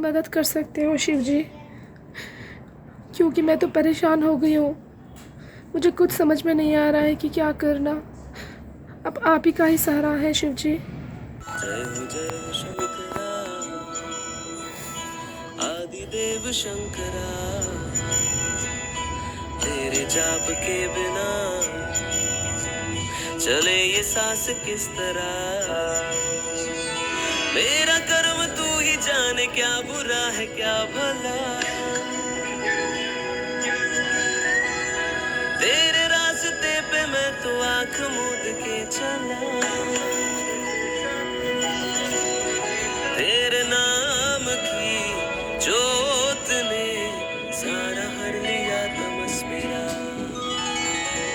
मदद कर सकते हो शिव जी, क्योंकि मैं तो परेशान हो गई हूँ। मुझे कुछ समझ में नहीं आ रहा है कि क्या करना। अब आप ही का ही सहारा है शिव जी। जय शंकरा, आदिदेव शंकरा, तेरे जाप के बिना चले ये सांस किस तरह। मेरा कर्म तू ही जाने, क्या बुरा है क्या भला। तेरे रास्ते पे मैं तो आंख मूंद के चला। तेरे नाम की जोत ने सारा हर लिया तमस मेरा।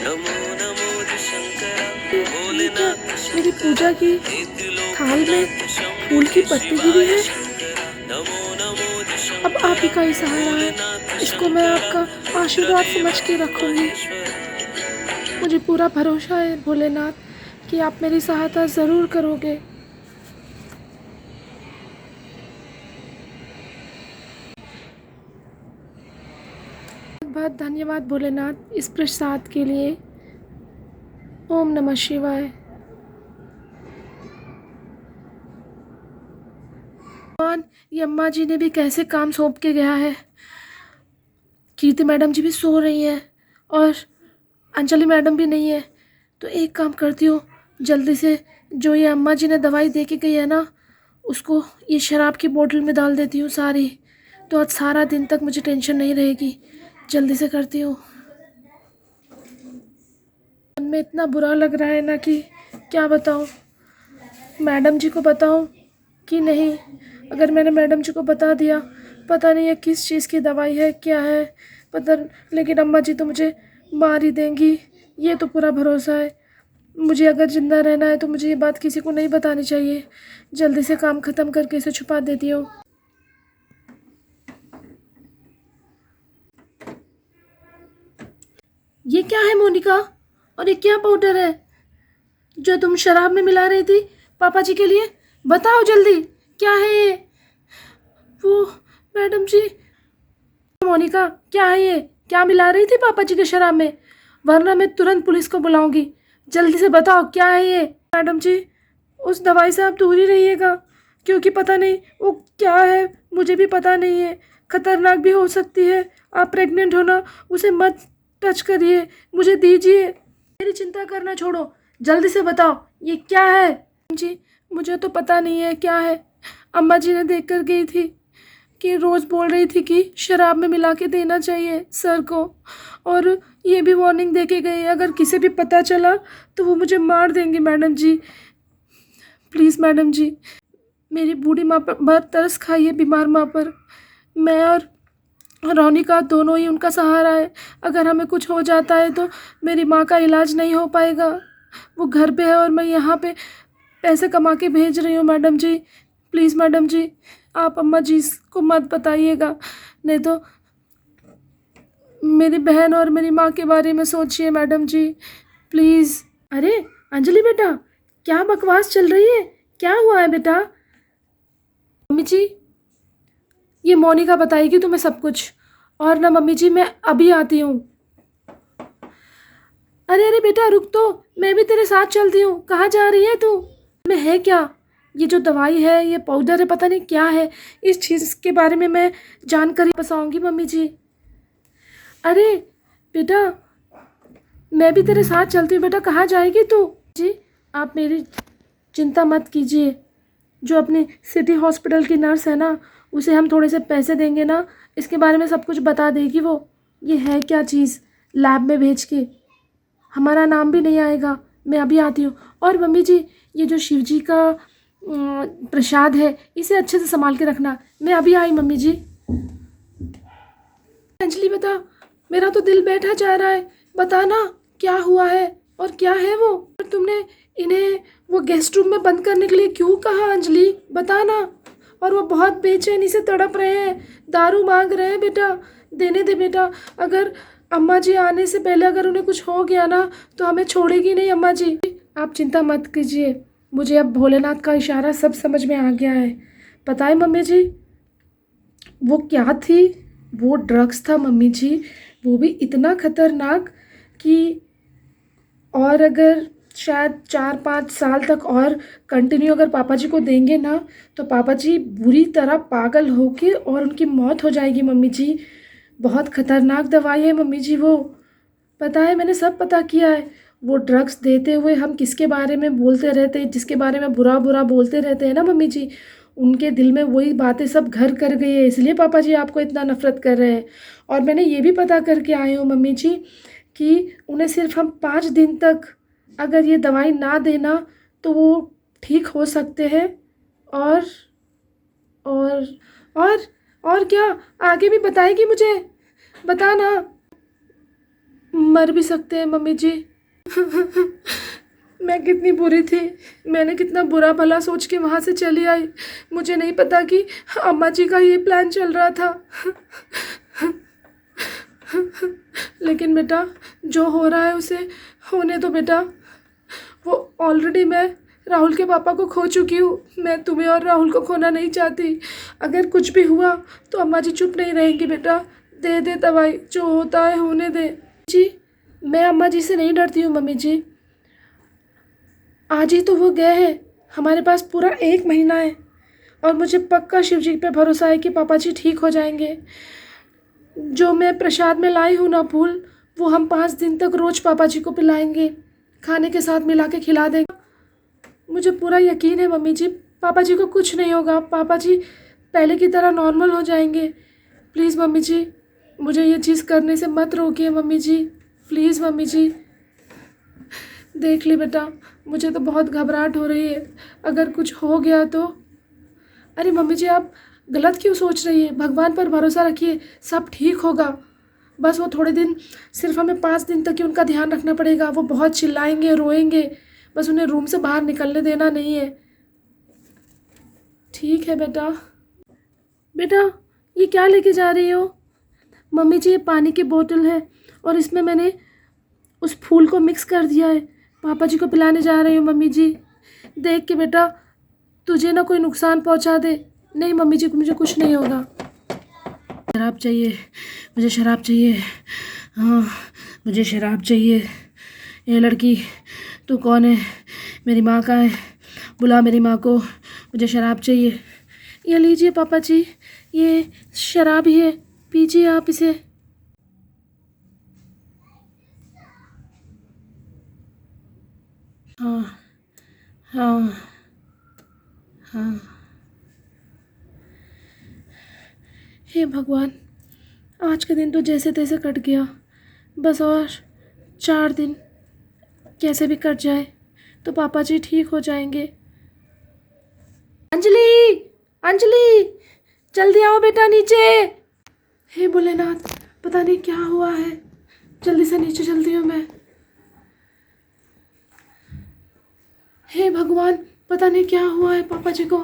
नमो नमो शंकरा, ये क्या, भोलेनाथ मेरी शंकरा, पूजा की हे थाल में त्रिलोकनाथ शंभो, फूल की हे पत्ती गिरी शिवाय है। शंकरा। नमो नमो अब आप ही शंकरा, का ही सहारा है, भोलेनाथ इसको मैं शंकरा, आपका आशीर्वाद रुद्रदेव समझ के रखूँगी। महेश्वरा। मुझे पूरा भरोसा है भोलेनाथ कि आप मेरी सहायता ज़रूर करोगे। बहुत बहुत धन्यवाद भोलेनाथ इस प्रसाद के लिए। ओम नमः शिवाय। भगवान, ये अम्मा जी ने भी कैसे काम सौंप के गया है। कीर्ति मैडम जी भी सो रही हैं और अंजलि मैडम भी नहीं है। तो एक काम करती हूँ, जल्दी से जो ये अम्मा जी ने दवाई दे के गई है ना, उसको ये शराब की बोतल में डाल देती हूँ सारी। तो आज सारा दिन तक मुझे टेंशन नहीं रहेगी। जल्दी से करती हूँ। मन में इतना बुरा लग रहा है ना कि क्या बताऊँ, मैडम जी को बताऊँ कि नहीं। अगर मैंने मैडम जी को बता दिया, पता नहीं है किस चीज़ की दवाई है क्या है पता, लेकिन अम्मा जी तो मुझे मार ही देंगी, ये तो पूरा भरोसा है। मुझे अगर ज़िंदा रहना है तो मुझे ये बात किसी को नहीं बतानी चाहिए। जल्दी से काम ख़त्म करके इसे छुपा देती हूँ। ये क्या है मोनिका, और ये क्या पाउडर है जो तुम शराब में मिला रही थी पापा जी के लिए? बताओ जल्दी, क्या है ये? वो मैडम जी, मोनिका क्या है ये? क्या मिला रही थी पापा जी के शराब में? वरना मैं तुरंत पुलिस को बुलाऊंगी। जल्दी से बताओ क्या है ये? मैडम जी, उस दवाई से आप दूर ही रहिएगा, क्योंकि पता नहीं वो क्या है, मुझे भी पता नहीं है। खतरनाक भी हो सकती है। आप प्रेग्नेंट हो ना, उसे मत टच करिए, मुझे दीजिए। मेरी चिंता करना छोड़ो, जल्दी से बताओ ये क्या है? जी, मुझे तो पता नहीं है क्या है। अम्मा जी ने देख कर गई थी कि रोज़ बोल रही थी कि शराब में मिला के देना चाहिए सर को, और ये भी वार्निंग दे के गई, अगर किसी भी पता चला तो वो मुझे मार देंगी। मैडम जी प्लीज़, मैडम जी मेरी बूढ़ी माँ पर बहुत तरस खाई है, बीमार माँ पर। मैं और रोनिका दोनों ही उनका सहारा है। अगर हमें कुछ हो जाता है तो मेरी माँ का इलाज नहीं हो पाएगा। वो घर पे है और मैं यहाँ पे पैसे कमा के भेज रही हूँ। मैडम जी प्लीज़, मैडम जी आप अम्मा जी को मत बताइएगा, नहीं तो मेरी बहन और मेरी माँ के बारे में सोचिए मैडम जी प्लीज़। अरे अंजलि बेटा, क्या बकवास चल रही है? क्या हुआ है बेटा? मम्मी जी, ये मोनिका बताएगी तुम्हें सब कुछ। और ना मम्मी जी, मैं अभी आती हूँ। अरे अरे बेटा रुक तो, मैं भी तेरे साथ चलती हूँ। कहाँ जा रही है तू? में है क्या? ये जो दवाई है, ये पाउडर है, पता नहीं क्या है। इस चीज़ के बारे में मैं जानकारी बताऊँगी मम्मी जी। अरे बेटा, मैं भी तेरे साथ चलती हूँ। बेटा कहाँ जाएगी तू? जी आप मेरी चिंता मत कीजिए। जो अपनी सिटी हॉस्पिटल की नर्स है ना, उसे हम थोड़े से पैसे देंगे ना, इसके बारे में सब कुछ बता देगी वो। ये है क्या चीज़, लैब में भेज के हमारा नाम भी नहीं आएगा। मैं अभी आती हूँ। और मम्मी जी, ये जो शिव जी का प्रसाद है, इसे अच्छे से संभाल के रखना। मैं अभी आई मम्मी जी। अंजलि बता, मेरा तो दिल बैठा जा रहा है। बताना क्या हुआ है और क्या है वो? और तुमने इन्हें वो गेस्ट रूम में बंद करने के लिए क्यों कहा अंजलि? बताना। और वो बहुत बेचैनी से तड़प रहे हैं, दारू मांग रहे हैं। बेटा देने दे बेटा। अगर अम्मा जी आने से पहले अगर उन्हें कुछ हो गया ना, तो हमें छोड़ेगी नहीं अम्मा जी। आप चिंता मत कीजिए, मुझे अब भोलेनाथ का इशारा सब समझ में आ गया है। पता है मम्मी जी, वो क्या थी? वो ड्रग्स था मम्मी जी, वो भी इतना खतरनाक कि और अगर शायद 4-5 साल तक और कंटिन्यू अगर पापा जी को देंगे ना, तो पापा जी बुरी तरह पागल होके और उनकी मौत हो जाएगी मम्मी जी। बहुत खतरनाक दवाई है मम्मी जी वो। पता है, मैंने सब पता किया है। वो ड्रग्स देते हुए हम किसके बारे में बोलते रहते हैं, जिसके बारे में बुरा बुरा बोलते रहते हैं ना मम्मी जी, उनके दिल में वही बातें सब घर कर गई है, इसलिए पापा जी आपको इतना नफरत कर रहे हैं। और मैंने ये भी पता करके आई हूँ मम्मी जी कि उन्हें सिर्फ हम 5 दिन तक अगर ये दवाई ना देना तो वो ठीक हो सकते हैं। और और और क्या आगे भी बताएगी मुझे? बता ना। मर भी सकते हैं मम्मी जी। मैं कितनी बुरी थी, मैंने कितना बुरा भला सोच के वहाँ से चली आई। मुझे नहीं पता कि अम्मा जी का ये प्लान चल रहा था। लेकिन बेटा, जो हो रहा है उसे होने दो बेटा। वो ऑलरेडी मैं राहुल के पापा को खो चुकी हूँ, मैं तुम्हें और राहुल को खोना नहीं चाहती। अगर कुछ भी हुआ तो अम्मा जी चुप नहीं रहेंगी बेटा। दे दे दवाई, जो होता है होने दे। जी, मैं अम्मा जी से नहीं डरती हूँ मम्मी जी। आज ही तो वो गए हैं, हमारे पास पूरा 1 महीना है और मुझे पक्का शिव जी पे भरोसा है कि पापा जी ठीक हो जाएंगे। जो मैं प्रसाद में लाई हूँ ना फूल, वो हम 5 दिन तक रोज़ पापा जी को पिलाएंगे, खाने के साथ मिला के खिला देंगे। मुझे पूरा यकीन है मम्मी जी, पापा जी को कुछ नहीं होगा, पापा जी पहले की तरह नॉर्मल हो जाएंगे। प्लीज़ मम्मी जी, मुझे ये चीज़ करने से मत रोकिए मम्मी जी, प्लीज़ मम्मी जी। देख ली बेटा, मुझे तो बहुत घबराहट हो रही है, अगर कुछ हो गया तो। अरे मम्मी जी, आप गलत क्यों सोच रही है? भगवान पर भरोसा रखिए, सब ठीक होगा। बस वो थोड़े दिन, सिर्फ हमें 5 दिन तक ही उनका ध्यान रखना पड़ेगा। वो बहुत चिल्लाएंगे, रोएंगे, बस उन्हें रूम से बाहर निकलने देना नहीं है। ठीक है बेटा। बेटा, ये क्या लेके जा रही हो? मम्मी जी, ये पानी की बोतल है और इसमें मैंने उस फूल को मिक्स कर दिया है, पापा जी को पिलाने जा रही हूँ मम्मी जी। देख के बेटा, तुझे ना कोई नुकसान पहुँचा दे। नहीं मम्मी जी, मुझे कुछ नहीं होगा। शराब चाहिए, मुझे शराब चाहिए। हाँ, मुझे शराब चाहिए। ये लड़की, तू कौन है? मेरी माँ कहाँ है? बुला मेरी माँ को, मुझे शराब चाहिए। ये लीजिए पापा जी, ये शराब ही है, पीजिए आप इसे। हाँ हाँ हाँ। हे भगवान, आज का दिन तो जैसे तैसे कट गया। बस और 4 दिन कैसे भी कट जाए तो पापा जी ठीक हो जाएंगे। अंजलि, अंजलि, जल्दी आओ बेटा नीचे। हे भोलेनाथ, पता नहीं क्या हुआ है, जल्दी से नीचे चलती हूँ मैं। हे भगवान, पता नहीं क्या हुआ है पापा जी को।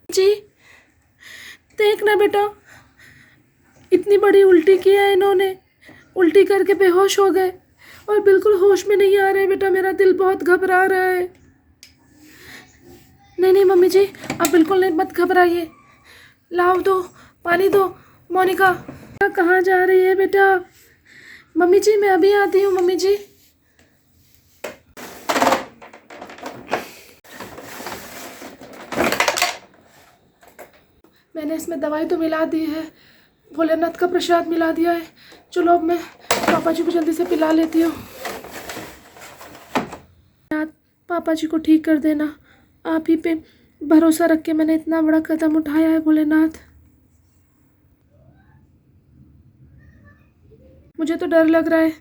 जी, देखना बेटा, इतनी बड़ी उल्टी की है इन्होंने, उल्टी करके बेहोश हो गए और बिल्कुल होश में नहीं आ रहे। बेटा, मेरा दिल बहुत घबरा रहा है। नहीं नहीं मम्मी जी, आप बिल्कुल नहीं, मत घबराइए। लाओ दो, पानी दो। मोनिका कहाँ जा रही है बेटा? मम्मी जी, मैं अभी आती हूँ मम्मी जी। मैंने इसमें दवाई तो मिला दी है, भोलेनाथ का प्रसाद मिला दिया है। चलो अब मैं पापा जी को जल्दी से पिला लेती हूँ। पापा जी को ठीक कर देना, आप ही पे भरोसा रख के मैंने इतना बड़ा कदम उठाया है भोलेनाथ। मुझे तो डर लग रहा है,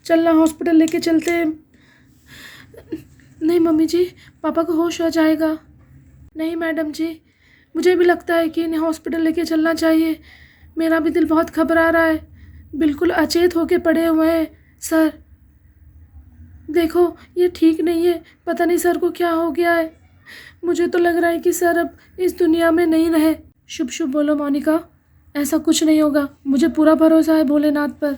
चलना हॉस्पिटल लेके चलते हैं। नहीं मम्मी जी, पापा को होश हो जाएगा। नहीं मैडम जी, मुझे भी लगता है कि इन्हें हॉस्पिटल लेके चलना चाहिए। मेरा भी दिल बहुत घबरा रहा है, बिल्कुल अचेत होके पड़े हुए हैं सर। देखो, ये ठीक नहीं है, पता नहीं सर को क्या हो गया है। मुझे तो लग रहा है कि सर अब इस दुनिया में नहीं रहे। शुभ शुभ बोलो मोनिका, ऐसा कुछ नहीं होगा, मुझे पूरा भरोसा है भोलेनाथ पर।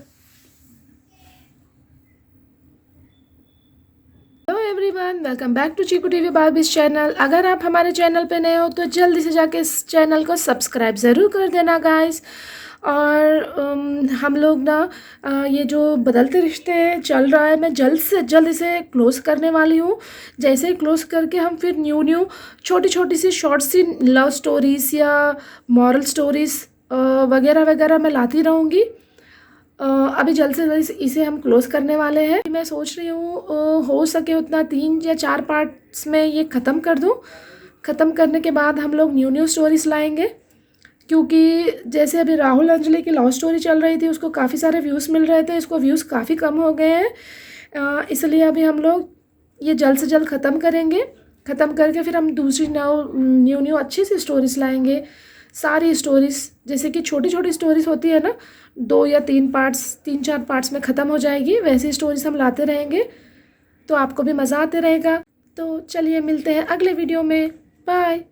Hello everyone, welcome back to Cheeku TV Barbies channel. अगर आप हमारे चैनल पे नए हो तो जल्दी से जाके इस चैनल को सब्सक्राइब ज़रूर कर देना गाइस। और हम लोग ना ये जो बदलते रिश्ते चल रहा है, मैं जल्द से जल्द इसे क्लोज़ करने वाली हूँ। जैसे ही क्लोज़ करके हम फिर न्यू छोटी छोटी सी शॉर्ट सी लव स्टोरीज़ या मॉरल स्टोरीज़ वगैरह वगैरह मैं लाती रहूँगी। अभी जल्द से जल्द इसे हम क्लोज़ करने वाले हैं। मैं सोच रही हूँ हो सके उतना 3 या 4 पार्ट्स में ये ख़त्म कर दूँ। ख़त्म करने के बाद हम लोग न्यू स्टोरीज़ लाएंगे, क्योंकि जैसे अभी राहुल अंजलि की लव स्टोरी चल रही थी, उसको काफ़ी सारे व्यूज़ मिल रहे थे, इसको व्यूज़ काफ़ी कम हो गए हैं। इसलिए अभी हम लोग ये जल्द से जल्द ख़त्म करेंगे। ख़त्म करके फिर हम दूसरी न्यू अच्छी सी स्टोरीज़ लाएंगे। सारी स्टोरीज़ जैसे कि छोटी छोटी स्टोरीज़ होती है ना, 2 या 3 पार्ट्स, 3-4 पार्ट्स में ख़त्म हो जाएगी, वैसी स्टोरीज़ हम लाते रहेंगे तो आपको भी मज़ा आते रहेगा। तो चलिए मिलते हैं अगले वीडियो में। बाय।